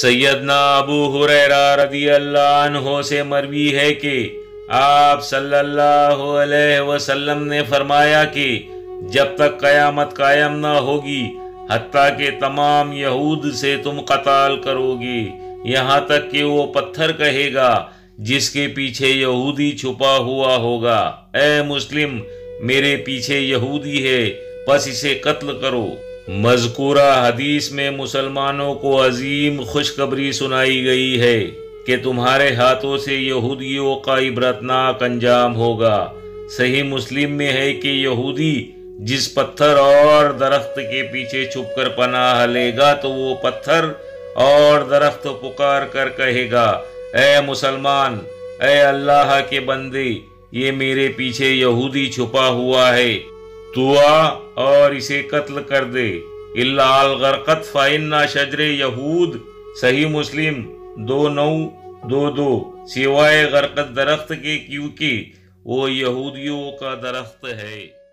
سیدنا ابو ہریرہ رضی اللہ عنہ سے مروی ہے کہ آپ صلی اللہ علیہ وسلم نے فرمایا کہ جب تک قیامت قائم نہ ہوگی حتیٰ کہ تمام یہود سے تم قتال کرو گے، یہاں تک کہ وہ پتھر کہے گا جس کے پیچھے یہودی چھپا ہوا ہوگا، اے مسلم میرے پیچھے یہودی ہے پس اسے قتل کرو۔ مذکورہ حدیث میں مسلمانوں کو عظیم خوشخبری سنائی گئی ہے کہ تمہارے ہاتھوں سے یہودیوں کا عبرتناک انجام ہوگا۔ صحیح مسلم میں ہے کہ یہودی جس پتھر اور درخت کے پیچھے چھپ کر پناہ لے گا تو وہ پتھر اور درخت پکار کر کہے گا، اے مسلمان، اے اللہ کے بندے، یہ میرے پیچھے یہودی چھپا ہوا ہے، تو آ اور اسے قتل کر دے۔ الا الغرقد فإن شجر یہود، صحیح مسلم 2922، سوائے غرقد درخت کے کیونکہ وہ یہودیوں کا درخت ہے۔